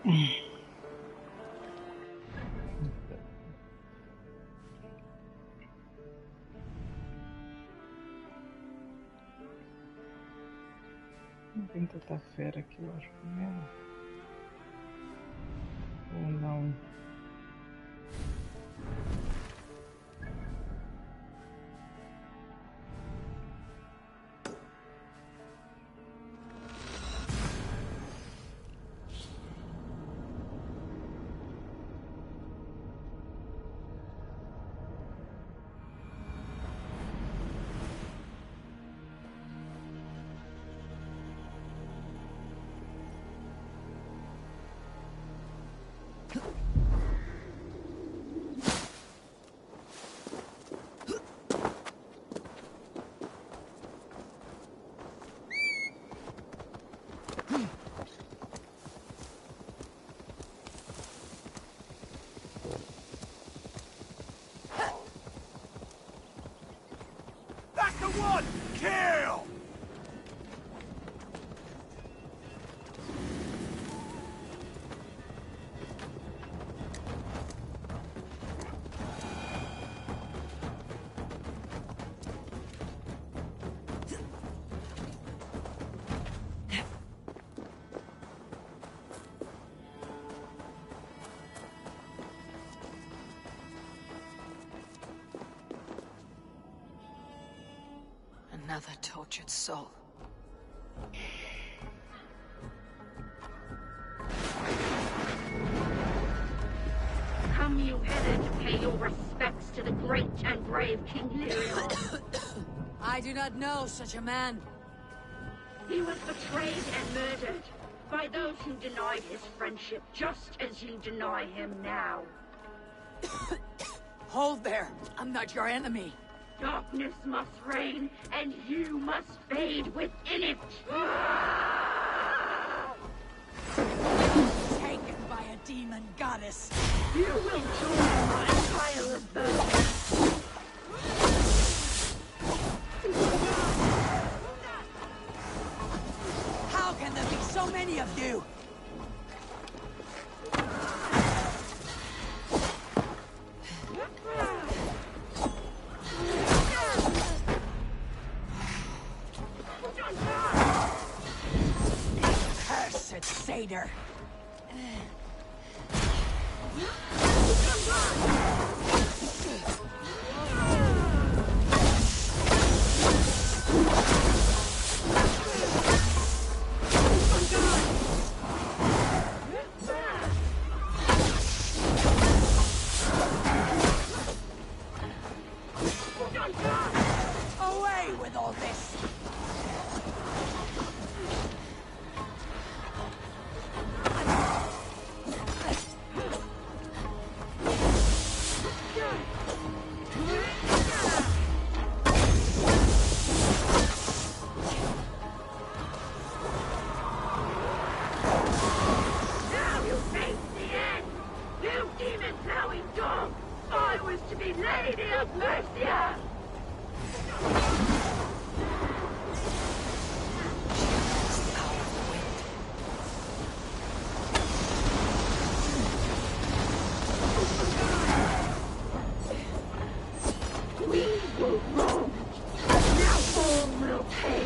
Não tem tanta fera aqui, eu acho. Ou não. One! Kill! Another tortured soul. Come you hither to pay your respects to the great and brave King Lyrion. I do not know such a man. He was betrayed and murdered by those who denied his friendship, just as you deny him now. Hold there. I'm not your enemy. Darkness must reign, and you must fade within it. Taken by a demon goddess. You will join my pile of bones. How can there be so many of you? Cursed satyr. Away with all this! Now you face the end! You demon-plowing dog! I was to be Lady of Mercia! We were wrong. Now all will pay.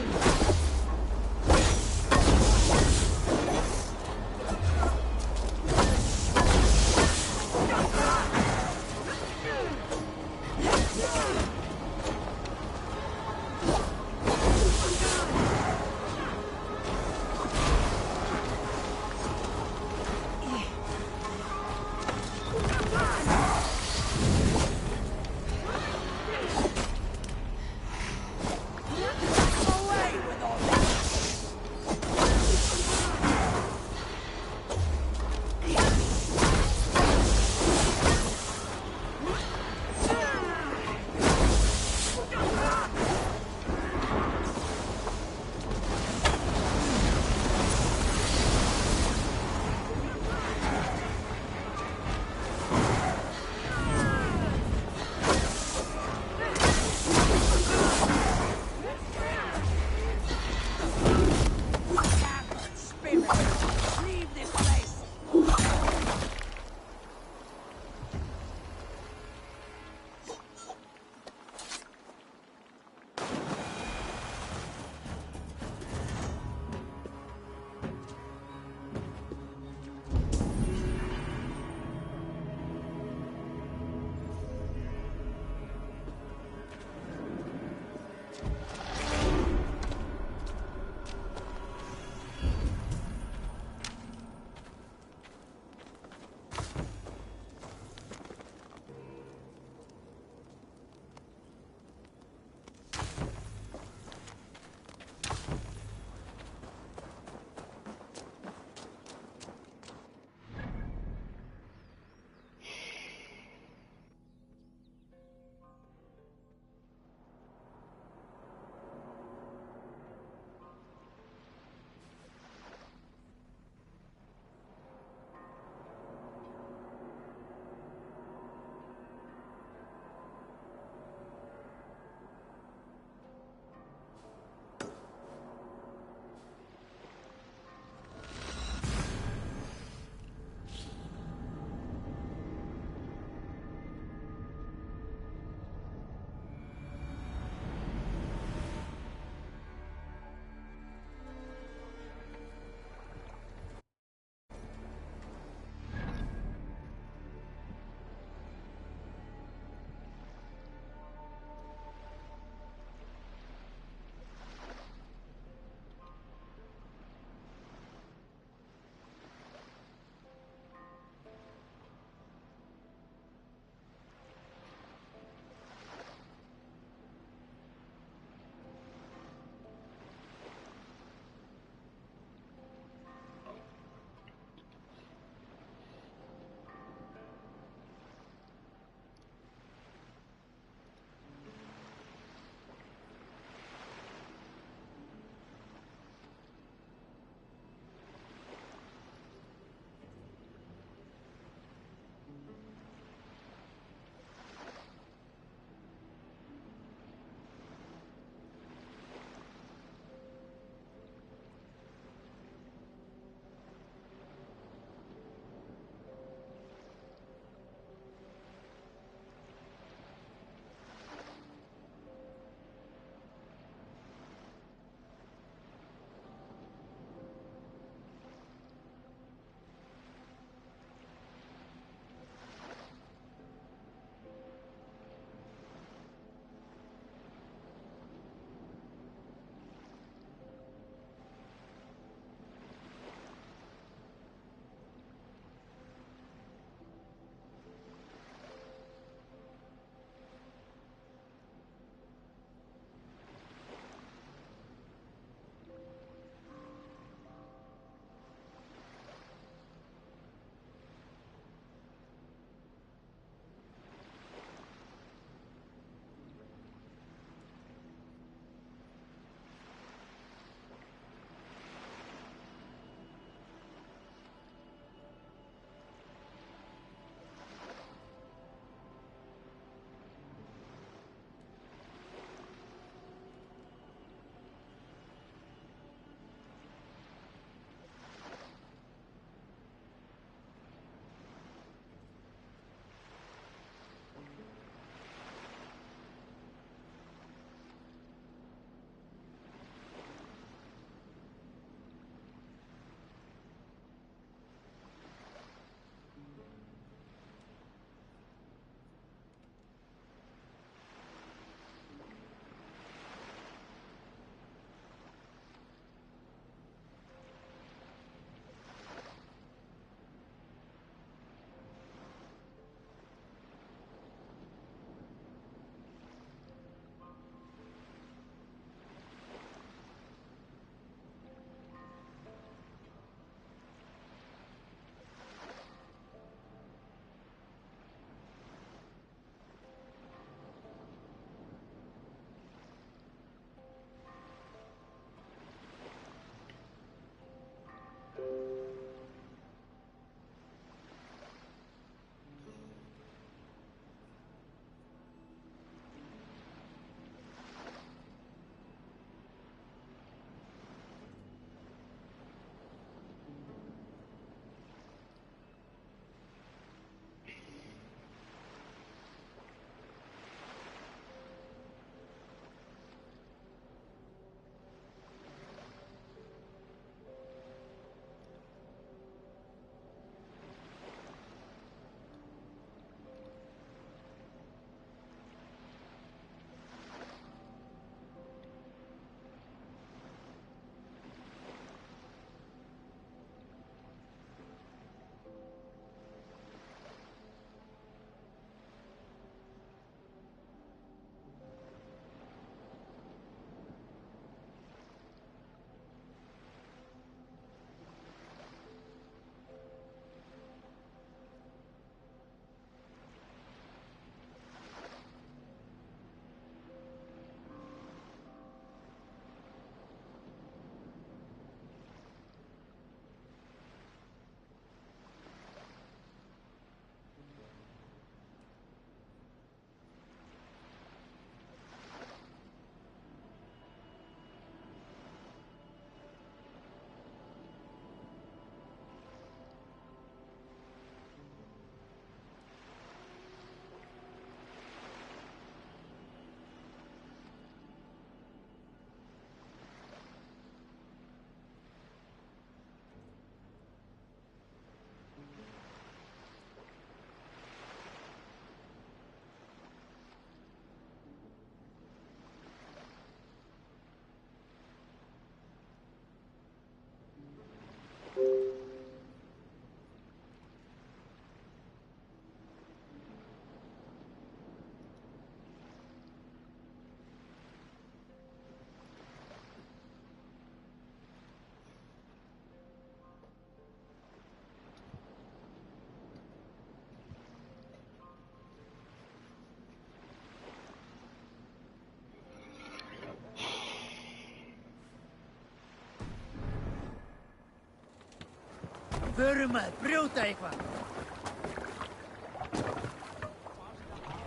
Förum að brjóta eitthvað.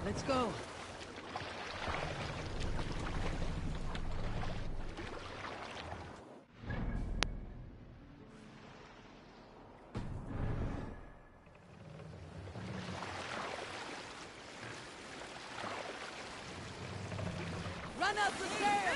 Let's go. Run up the stairs!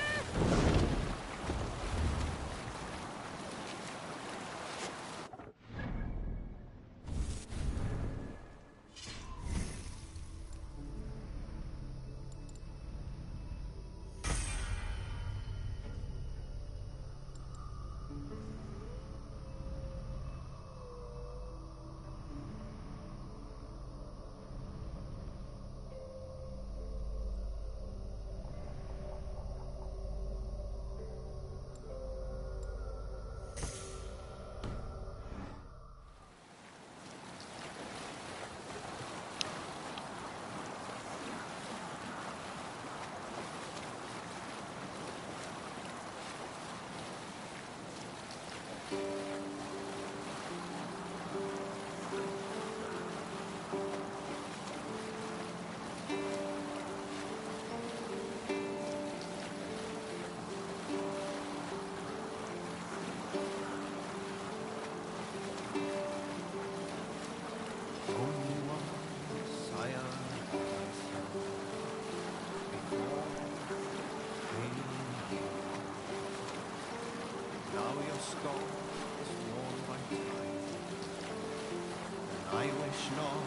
I wish not,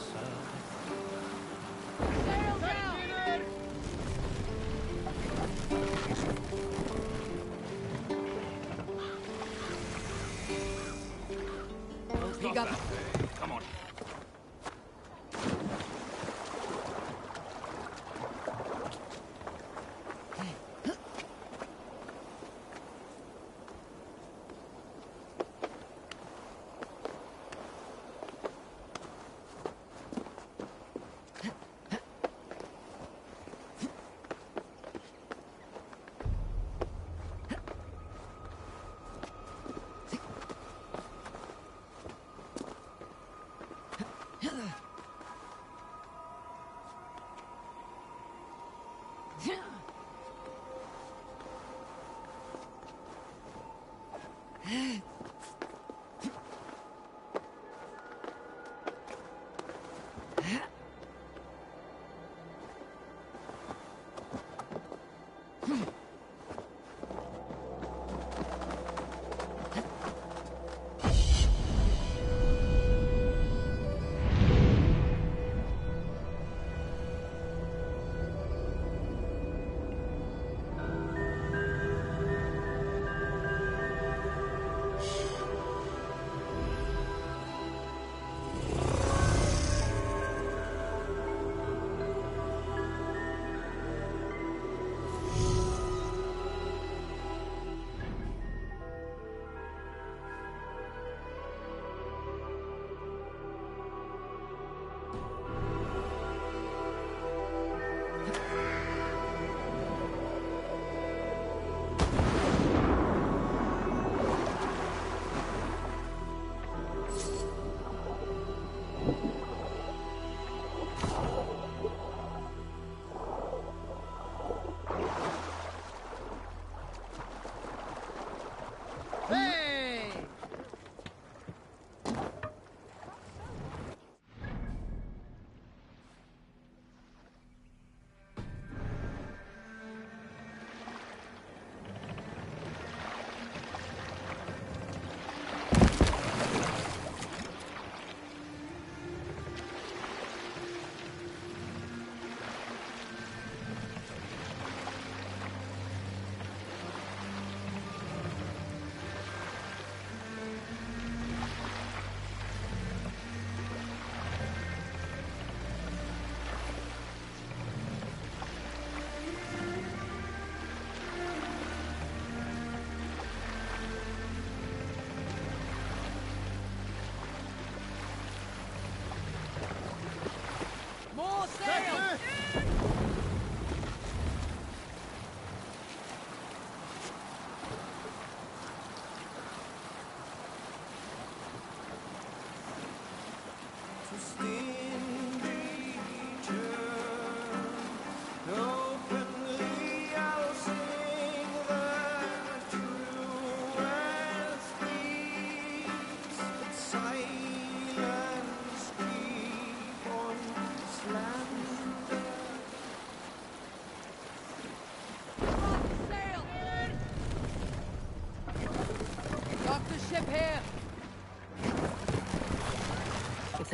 sir. Sail down! Pick up. Come on.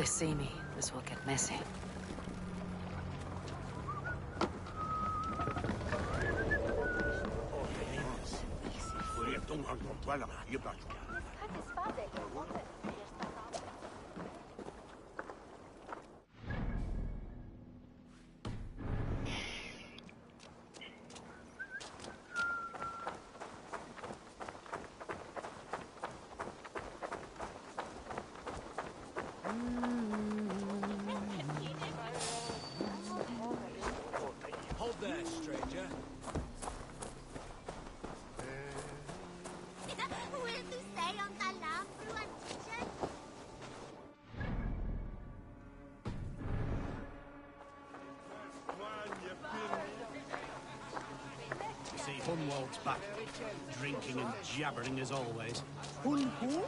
they see me, this will get messy. Hold there, stranger. See, Hunwald's back. Drinking and jabbering as always. Hun who?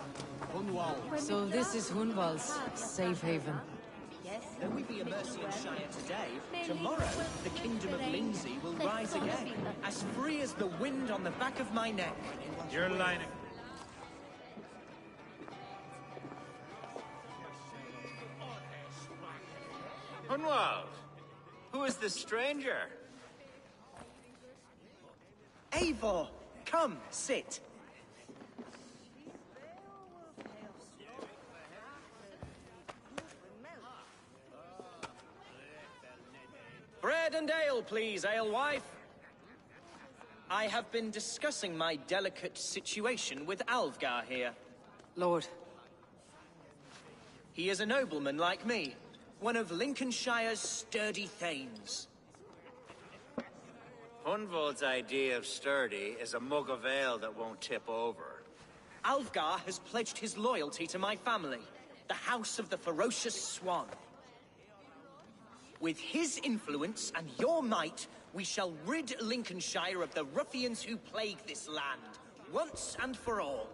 Hunwald. So this is Hunwald's safe haven. Though we be a Mercian Shire today, tomorrow the Kingdom of Lindsay will rise again, as free as the wind on the back of my neck. You're lying. Hunwald, who is this stranger? Eivor, come, sit. Bread and ale, please, alewife. I have been discussing my delicate situation with Alvgar here. Lord, He is a nobleman like me, one of Lincolnshire's sturdy thanes. Hunwald's idea of sturdy is a mug of ale that won't tip over. Alvgar has pledged his loyalty to my family, the House of the Ferocious Swan. With his influence and your might, we shall rid Lincolnshire of the ruffians who plague this land, once and for all.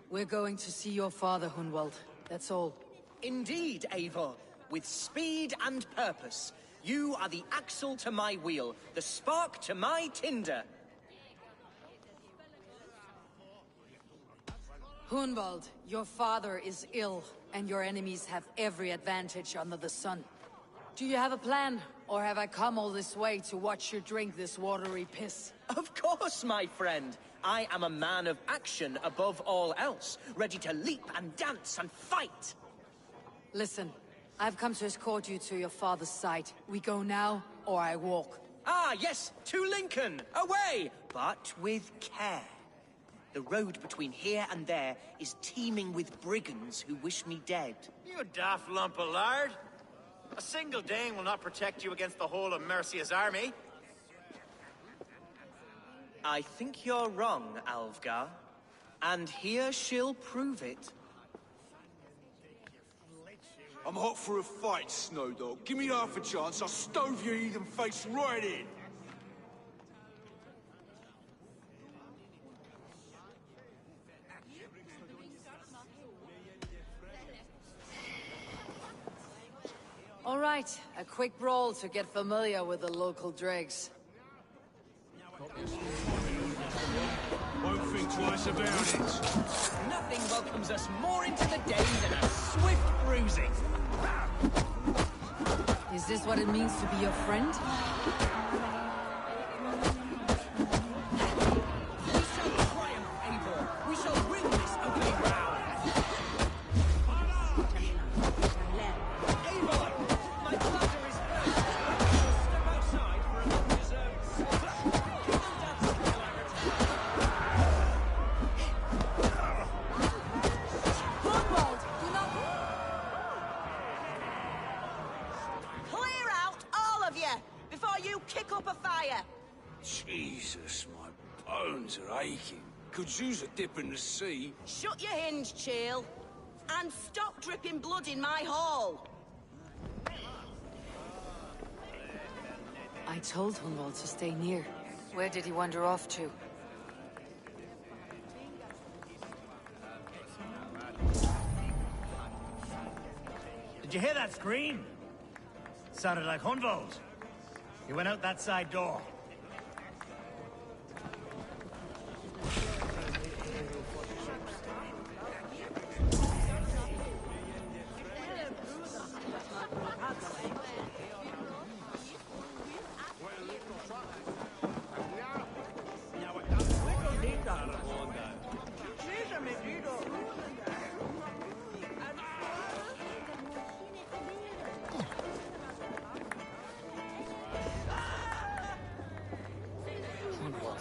we're going to see your father, Hunwald. That's all. Indeed, Eivor, with speed and purpose. You are the axle to my wheel, the spark to my tinder. Hunwald, your father is ill, and your enemies have every advantage under the sun. Do you have a plan, or have I come all this way to watch you drink this watery piss? Of course, my friend. I am a man of action above all else, ready to leap and dance and fight. Listen, I've come to escort you to your father's side. We go now, or I walk. Ah, yes, to Lincoln, away, but with care. The road between here and there is teeming with brigands who wish me dead. You daft lump of lard. A single Dane will not protect you against the whole of Mercia's army. I think you're wrong, Alvgar. And here she'll prove it. I'm hot for a fight, Snowdog. Give me half a chance, I'll stove your heathen face right in. All right, a quick brawl to get familiar with the local dregs. Won't think twice about it. Nothing welcomes us more into the day than a swift bruising. Is this what it means to be your friend? We shall triumph, Eivor. We shall win this ugly round. Eivor, my bladder is burst. Step outside for a well-deserved slaughter. Come and dance until I return. Hunwald, do not... Clear out, all of you, before you kick up a fire. Jesus, my bones are aching. Could use a dip in the sea. Shut your hinge, Chill, and stop dripping blood in my hall. I told Hunwald to stay near. Where did he wander off to? Did you hear that scream? Sounded like Hunwald. He went out that side door.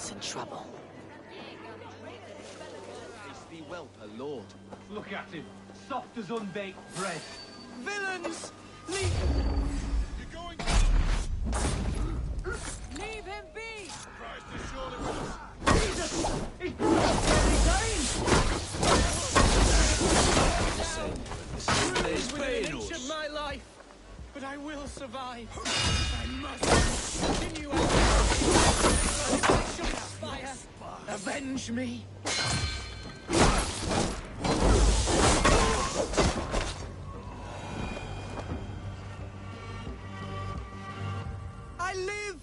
God's in trouble. Be welper, Lord. Look at him, soft as unbaked bread. Villains! Leave Leave him be! Jesus! He's brought us There's been an inch of my life, but I will survive. I must continue on. Fire, avenge me. I live!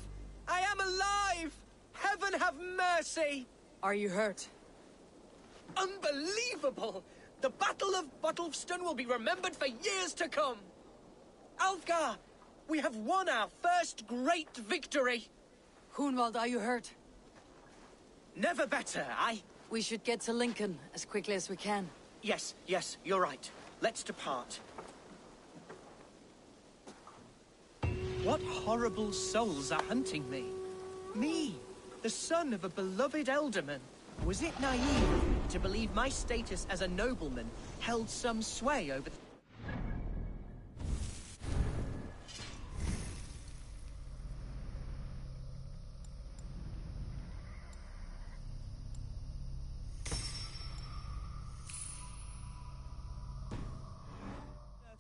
I am alive! Heaven have mercy! Are you hurt? Unbelievable! The Battle of Bottleston will be remembered for years to come! Alfgar, we have won our first great victory! Hunwald, are you hurt? Never better, We should get to Lincoln as quickly as we can. Yes, you're right. Let's depart. What horrible souls are hunting me? Me, the son of a beloved elderman. Was it naive to believe my status as a nobleman held some sway over...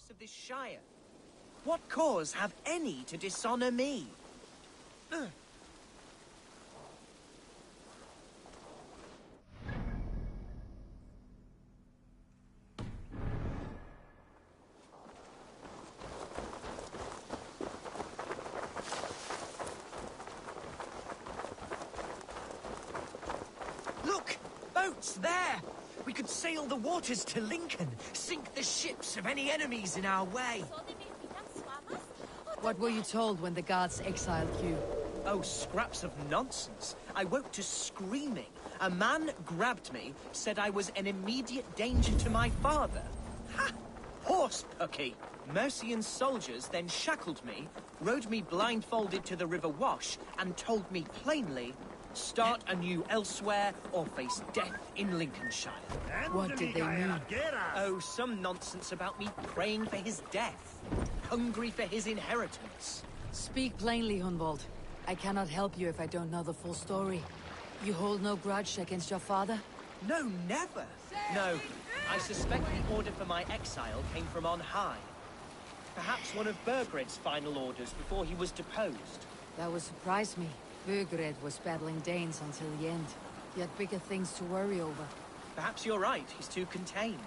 of this shire? What cause have any to dishonor me? Look! Boats there! We could sail the waters to Lincoln, sink the ships of any enemies in our way. What were you told when the guards exiled you? Oh, scraps of nonsense. I woke to screaming. A man grabbed me, said I was an immediate danger to my father. Ha! Horse pucky! Mercian soldiers then shackled me, rode me blindfolded to the River Wash, and told me plainly, start anew elsewhere or face death in Lincolnshire. What did they mean? Oh, some nonsense about me praying for his death, hungry for his inheritance. Speak plainly, Hunwald. I cannot help you if I don't know the full story. You hold no grudge against your father? No, never. No, I suspect the order for my exile came from on high. Perhaps one of Burgred's final orders before he was deposed. That would surprise me. Burgred was battling Danes until the end. He had bigger things to worry over. Perhaps you're right, he's too contained.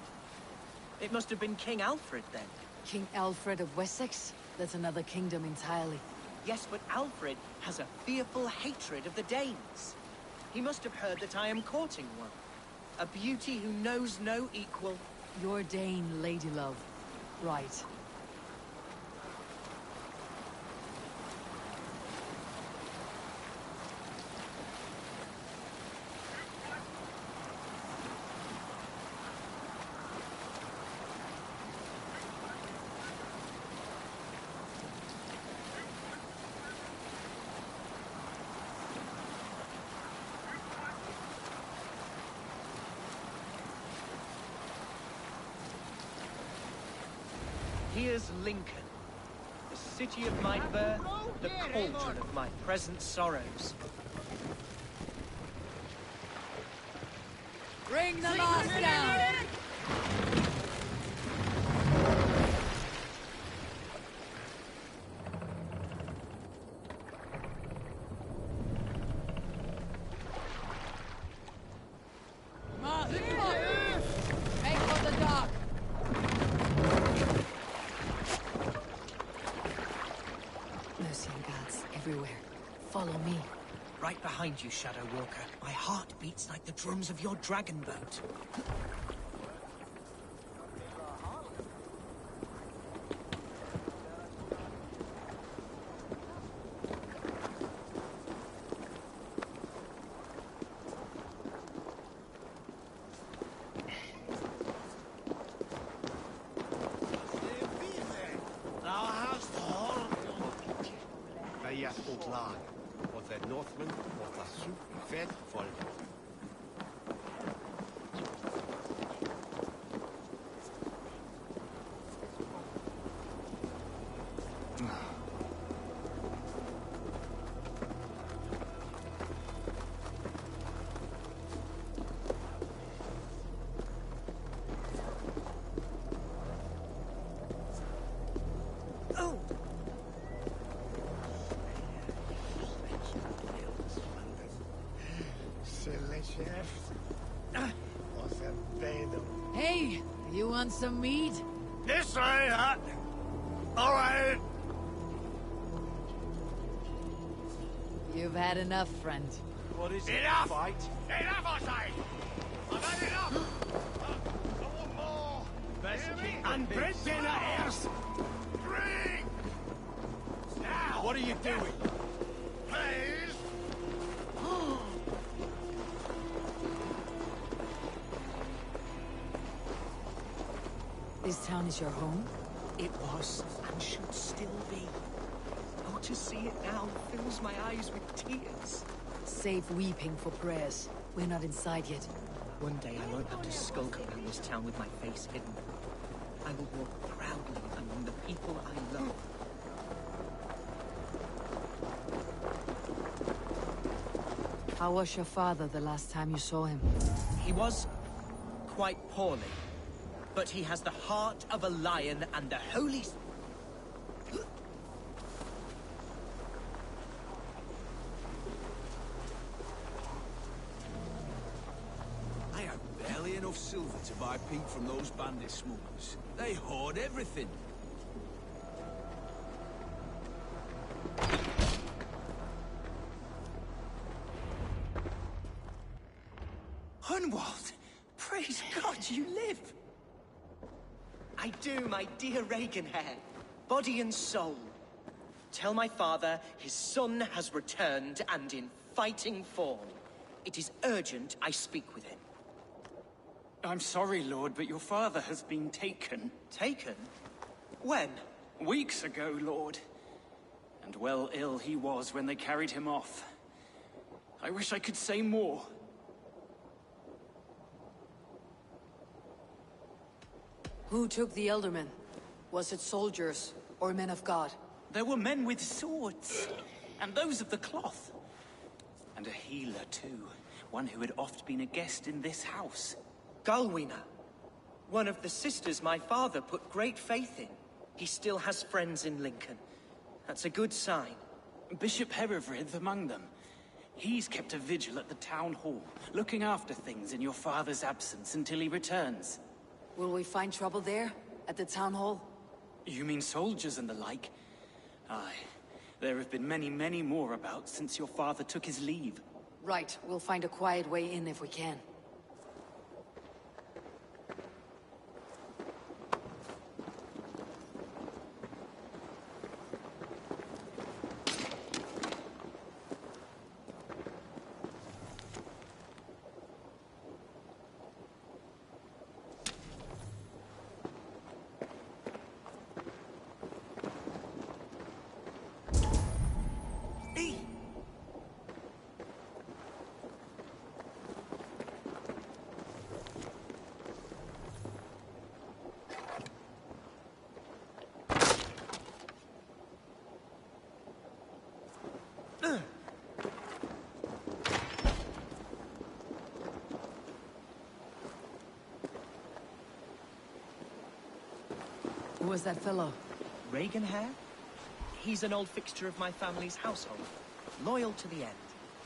It must have been King Alfred, then. King Alfred of Wessex? That's another kingdom entirely. Yes, but Alfred has a fearful hatred of the Danes. He must have heard that I am courting one. A beauty who knows no equal. Your Dane, ladylove. Right. Here's Lincoln, the city of my birth, the cauldron of my present sorrows. Bring the mask down! Mask up! Make for the dock! Mercian guards everywhere. Follow me. Right behind you, Shadow Walker. My heart beats like the drums of your dragon boat. der Northmen auf das Zugpferd folgen. Hey, you want some meat? This way, huh? All right. You've had enough, friend. What is it? Enough! Fight? Enough, I say! I've had enough! I want more! Best Hear me? keep the And peace. bread dinner ears! Drink! Now! What are you doing? Please! This town is your home? It was, and should still be. Oh, to see it now fills my eyes with tears. Save weeping for prayers. We're not inside yet. One day I won't have to skulk around this town with my face hidden. I will walk proudly among the people I love. How was your father the last time you saw him? He was quite poorly, but he has the heart of a lion and the holy... I have barely enough silver to buy peat from those bandit smugglers. They hoard everything. Hunwald! Praise God you live! I do, my dear Reaganhair. Body and soul. Tell my father his son has returned and in fighting form. It is urgent I speak with him. I'm sorry, Lord, but your father has been taken. Taken? When? Weeks ago, Lord. And well ill he was when they carried him off. I wish I could say more. Who took the Elderman? Was it soldiers or men of God? There were men with swords, and those of the cloth. And a healer, too. One who had oft been a guest in this house. Galwina. One of the sisters my father put great faith in. He still has friends in Lincoln. That's a good sign. Bishop Herefrith among them. He's kept a vigil at the town hall, looking after things in your father's absence until he returns. Will we find trouble there? At the town hall? You mean soldiers and the like? Aye. There have been many, many more about since your father took his leave. Right. We'll find a quiet way in if we can. Who was that fellow? Reaganhair? He's an old fixture of my family's household. Loyal to the end.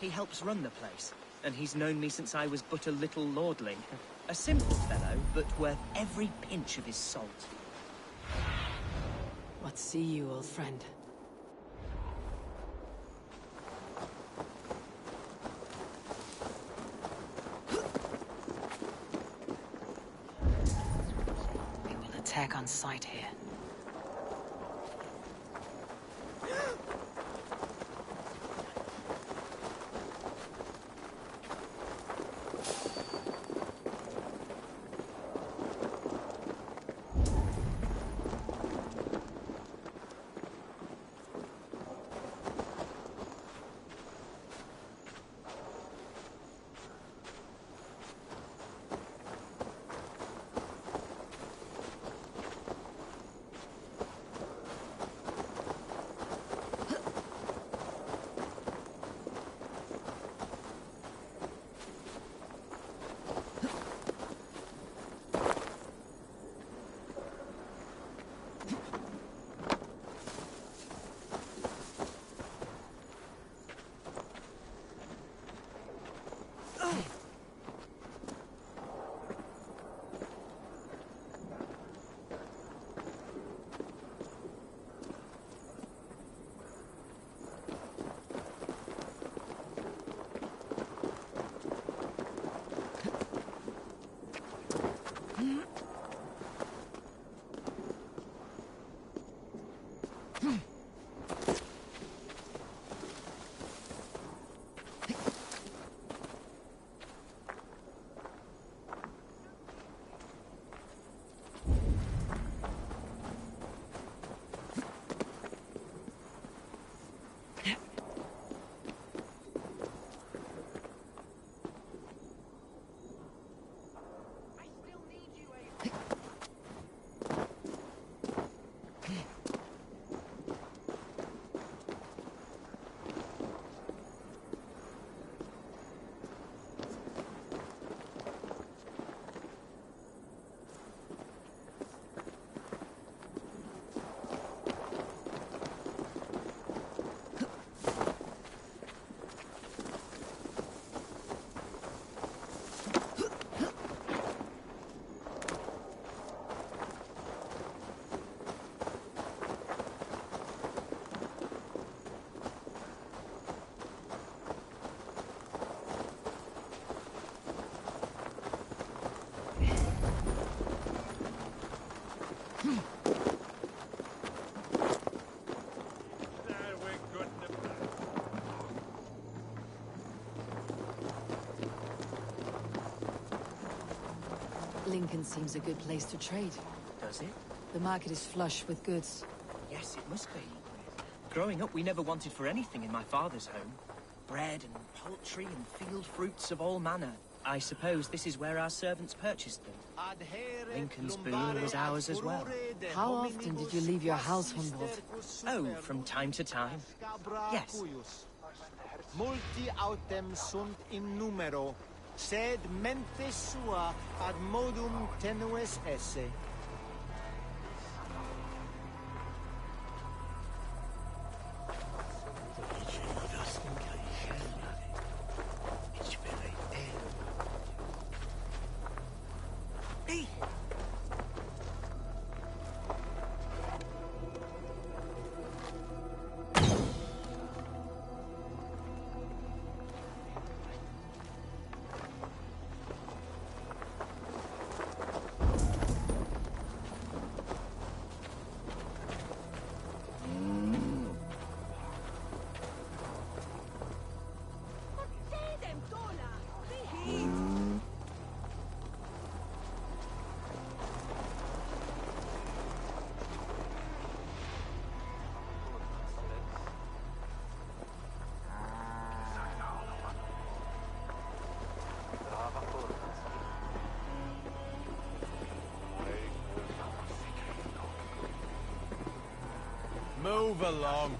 He helps run the place. And he's known me since I was but a little lordling. A simple fellow, but worth every pinch of his salt. What see you, old friend? We will attack on sight here. Lincoln seems a good place to trade. Does it? The market is flush with goods. Yes, it must be. Growing up, we never wanted for anything in my father's home. Bread and poultry and field fruits of all manner. I suppose this is where our servants purchased them. Lincoln's boon was ours as well. How often did you leave your house, Humboldt? Oh, from time to time. Yes. Multi autem sunt in numero, sed mente sua ad modum tenues esse. Move along.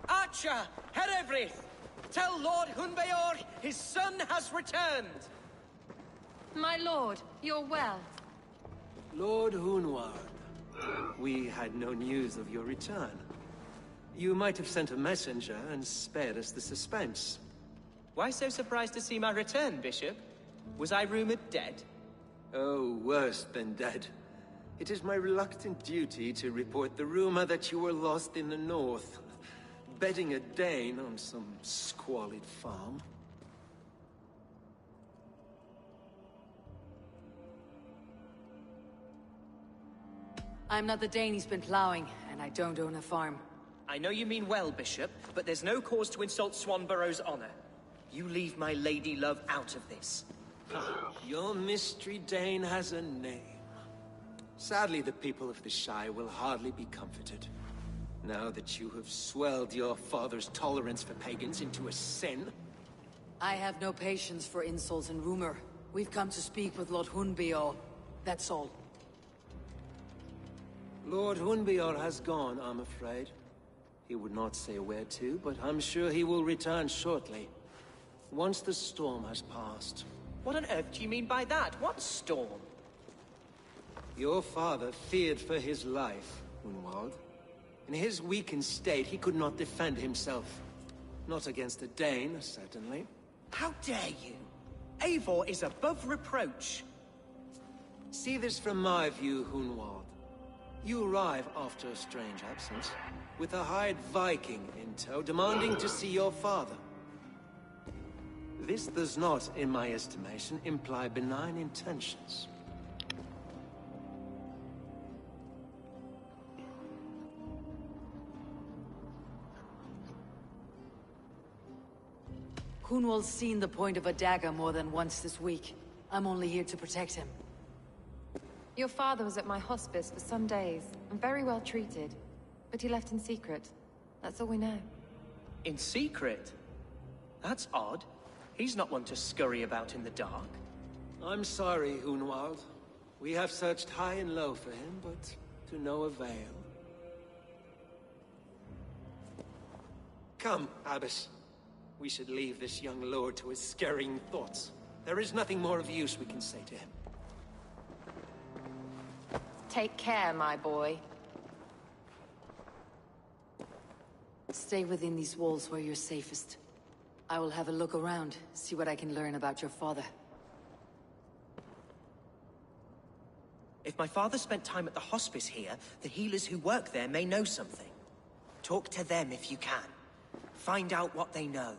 Archer, Herevryth, tell Lord Hunbeor his son has returned. My lord, you're well. Lord Hunward, we had no news of your return. You might have sent a messenger and spared us the suspense. Why so surprised to see my return, Bishop? Was I rumored dead? Oh, worse than dead. It is my reluctant duty to report the rumor that you were lost in the north, bedding a Dane on some squalid farm. I'm not the Dane he's been plowing, and I don't own a farm. I know you mean well, Bishop, but there's no cause to insult Swanborough's honor. You leave my lady love out of this. Your mystery Dane has a name. Sadly, the people of the Shire will hardly be comforted. Now that you have swelled your father's tolerance for pagans into a sin. I have no patience for insults and rumor. We've come to speak with Lord Hunbeor. That's all. Lord Hunbeor has gone, I'm afraid. He would not say where to, but I'm sure he will return shortly. Once the storm has passed. What on earth do you mean by that? What storm? Your father feared for his life, Hunwald. In his weakened state, he could not defend himself. Not against a Dane, certainly. How dare you? Eivor is above reproach. See this from my view, Hunwald. You arrive after a strange absence, with a hired Viking in tow, demanding to see your father. This does not, in my estimation, imply benign intentions. Hunwald's seen the point of a dagger more than once this week. I'm only here to protect him. Your father was at my hospice for some days, and very well treated. But he left in secret. That's all we know. In secret? That's odd. He's not one to scurry about in the dark. I'm sorry, Hunwald. We have searched high and low for him, but to no avail. Come, Abbess. We should leave this young lord to his scurrying thoughts. There is nothing more of use we can say to him. Take care, my boy. Stay within these walls where you're safest. I will have a look around, see what I can learn about your father. My father spent time at the hospice here. The healers who work there may know something. Talk to them if you can. Find out what they know.